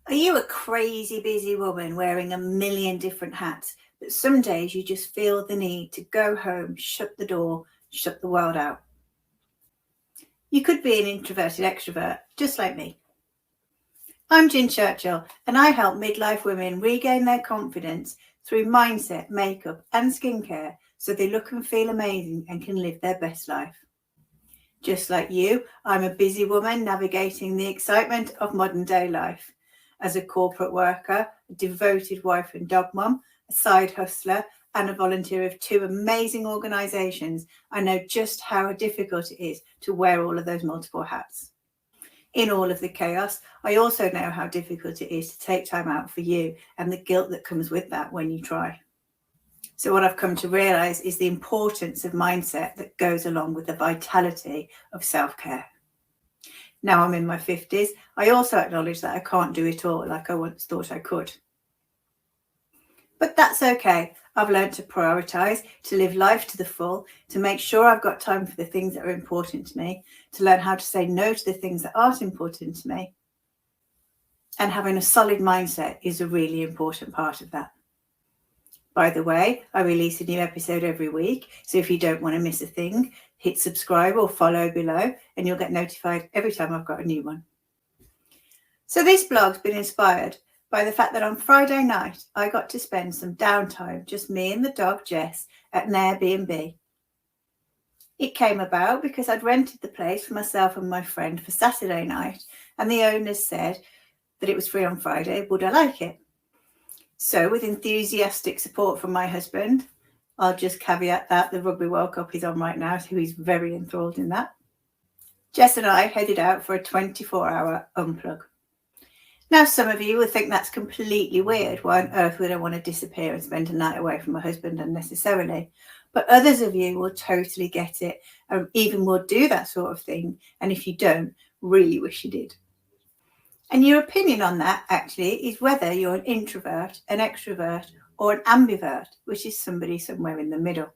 Are you a crazy busy woman wearing a million different hats, but some days you just feel the need to go home, shut the door, shut the world out? You could be an introverted extrovert, just like me. I'm Jen Churchill, and I help midlife women regain their confidence through mindset, makeup, and skincare so they look and feel amazing and can live their best life. Just like you, I'm a busy woman navigating the excitement of modern day life. As a corporate worker, a devoted wife and dog mum, a side hustler, and a volunteer of 2 amazing organisations, I know just how difficult it is to wear all of those multiple hats. In all of the chaos, I also know how difficult it is to take time out for you and the guilt that comes with that when you try. So what I've come to realise is the importance of mindset that goes along with the vitality of self-care. Now I'm in my 50s, I also acknowledge that I can't do it all like I once thought I could. But that's okay. I've learned to prioritise, to live life to the full, to make sure I've got time for the things that are important to me, to learn how to say no to the things that aren't important to me. And having a solid mindset is a really important part of that. By the way, I release a new episode every week, so if you don't want to miss a thing, hit subscribe or follow below and you'll get notified every time I've got a new one. So this blog's been inspired by the fact that on Friday night, I got to spend some downtime, just me and the dog Jess, at an Airbnb. It came about because I'd rented the place for myself and my friend for Saturday night, and the owners said that it was free on Friday, would I like it? So with enthusiastic support from my husband, I'll just caveat that the Rugby World Cup is on right now, so he's very enthralled in that. Jess and I headed out for a 24-hour unplug. Now, some of you will think that's completely weird. Why on earth would I want to disappear and spend a night away from my husband unnecessarily? But others of you will totally get it and even will do that sort of thing. And if you don't, really wish you did. And your opinion on that actually is whether you're an introvert, an extrovert, or an ambivert, which is somebody somewhere in the middle.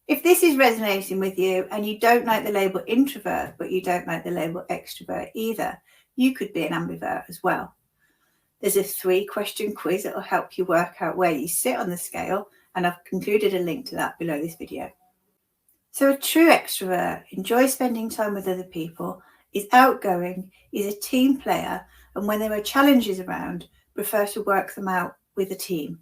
If this is resonating with you and you don't like the label introvert, but you don't like the label extrovert either, you could be an ambivert as well. There's a 3-question quiz that will help you work out where you sit on the scale, and I've included a link to that below this video. So a true extrovert enjoys spending time with other people, is outgoing, is a team player, and when there are challenges around, prefers to work them out with a team.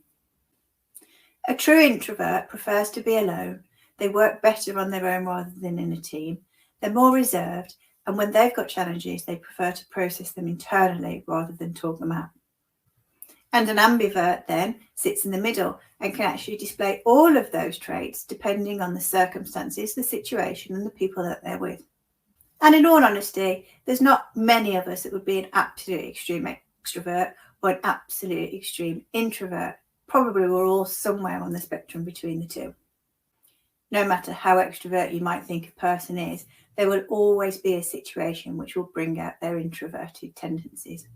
A true introvert prefers to be alone. They work better on their own rather than in a team. They're more reserved, and when they've got challenges, they prefer to process them internally rather than talk them out. And an ambivert then sits in the middle and can actually display all of those traits depending on the circumstances, the situation, and the people that they're with. And in all honesty, there's not many of us that would be an absolute extreme extrovert or an absolute extreme introvert. Probably we're all somewhere on the spectrum between the two. No matter how extrovert you might think a person is, there will always be a situation which will bring out their introverted tendencies.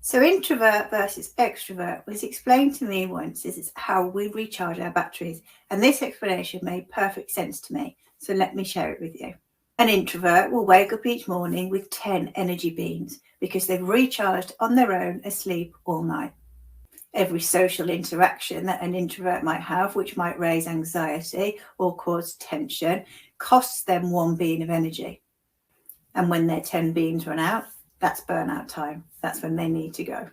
So introvert versus extrovert was explained to me once as how we recharge our batteries, and this explanation made perfect sense to me, so let me share it with you. An introvert will wake up each morning with 10 energy beams because they've recharged on their own asleep all night. Every social interaction that an introvert might have, which might raise anxiety or cause tension, costs them 1 beam of energy. And when their 10 beams run out, that's burnout time. That's when they need to go.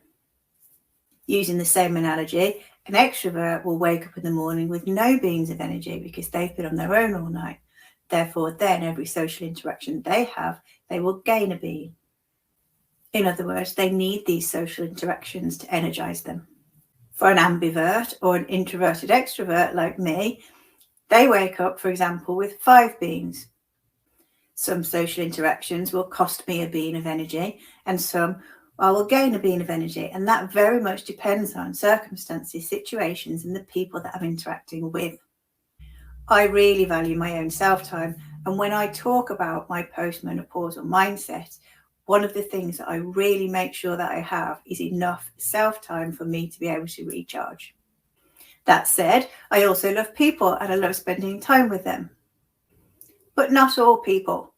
Using the same analogy, an extrovert will wake up in the morning with no beams of energy because they've been on their own all night. Therefore, then every social interaction they have, they will gain a beam. In other words, they need these social interactions to energize them. For an ambivert or an introverted extrovert like me, they wake up, for example, with 5 beams. Some social interactions will cost me a beam of energy, and some I will gain a beam of energy, and that very much depends on circumstances, situations, and the people that I'm interacting with. I really value my own self-time, and when I talk about my postmenopausal mindset, one of the things that I really make sure that I have is enough self-time for me to be able to recharge. That said, I also love people and I love spending time with them. But not all people.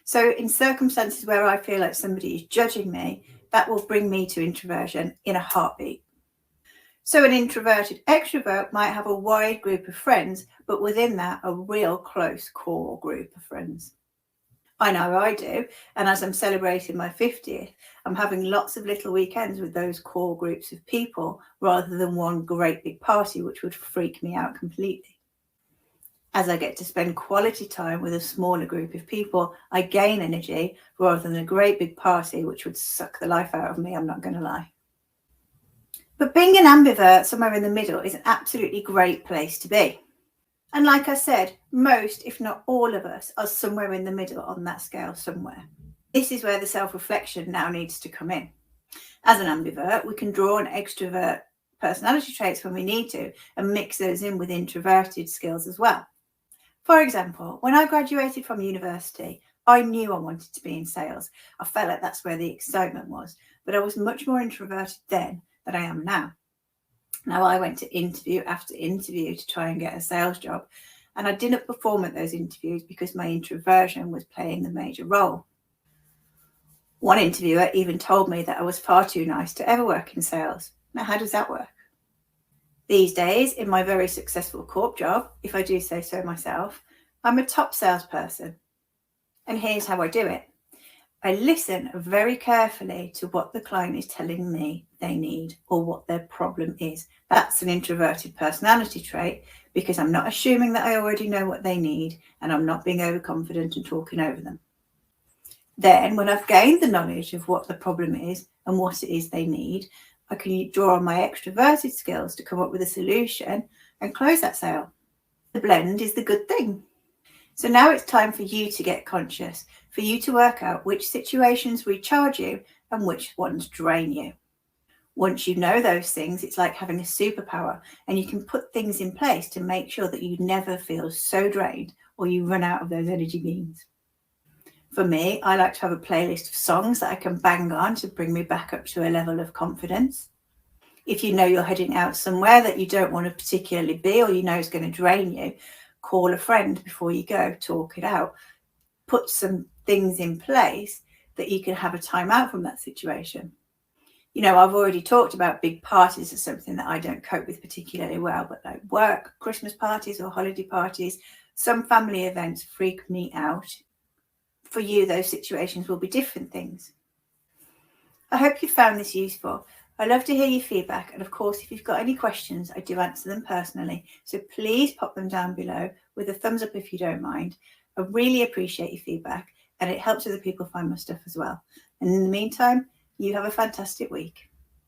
So in circumstances where I feel like somebody is judging me, that will bring me to introversion in a heartbeat. So an introverted extrovert might have a wide group of friends, but within that, a real close core group of friends. I know I do. And as I'm celebrating my 50th, I'm having lots of little weekends with those core groups of people rather than one great big party, which would freak me out completely. As I get to spend quality time with a smaller group of people, I gain energy rather than a great big party, which would suck the life out of me, I'm not going to lie. But being an ambivert somewhere in the middle is an absolutely great place to be. And like I said, most, if not all of us, are somewhere in the middle on that scale somewhere. This is where the self-reflection now needs to come in. As an ambivert, we can draw on extrovert personality traits when we need to and mix those in with introverted skills as well. For example, when I graduated from university, I knew I wanted to be in sales. I felt like that's where the excitement was, but I was much more introverted then than I am now. Now, I went to interview after interview to try and get a sales job, and I didn't perform at those interviews because my introversion was playing the major role. One interviewer even told me that I was far too nice to ever work in sales. Now, how does that work? These days, in my very successful corp job, if I do say so myself, I'm a top salesperson. And here's how I do it. I listen very carefully to what the client is telling me they need or what their problem is. That's an introverted personality trait because I'm not assuming that I already know what they need and I'm not being overconfident and talking over them. Then, when I've gained the knowledge of what the problem is and what it is they need, I can draw on my extroverted skills to come up with a solution and close that sale. The blend is the good thing. So now it's time for you to get conscious, for you to work out which situations recharge you and which ones drain you. Once you know those things, it's like having a superpower, and you can put things in place to make sure that you never feel so drained or you run out of those energy beams. For me, I like to have a playlist of songs that I can bang on to bring me back up to a level of confidence. If you know you're heading out somewhere that you don't want to particularly be or you know is going to drain you, call a friend before you go, talk it out, put some things in place that you can have a time out from that situation. You know, I've already talked about big parties as something that I don't cope with particularly well, but like work, Christmas parties or holiday parties, some family events freak me out. For you, those situations will be different things. I hope you found this useful. I love to hear your feedback, and of course, if you've got any questions, I do answer them personally. So please pop them down below with a thumbs up if you don't mind. I really appreciate your feedback, and it helps other people find my stuff as well. And in the meantime, you have a fantastic week.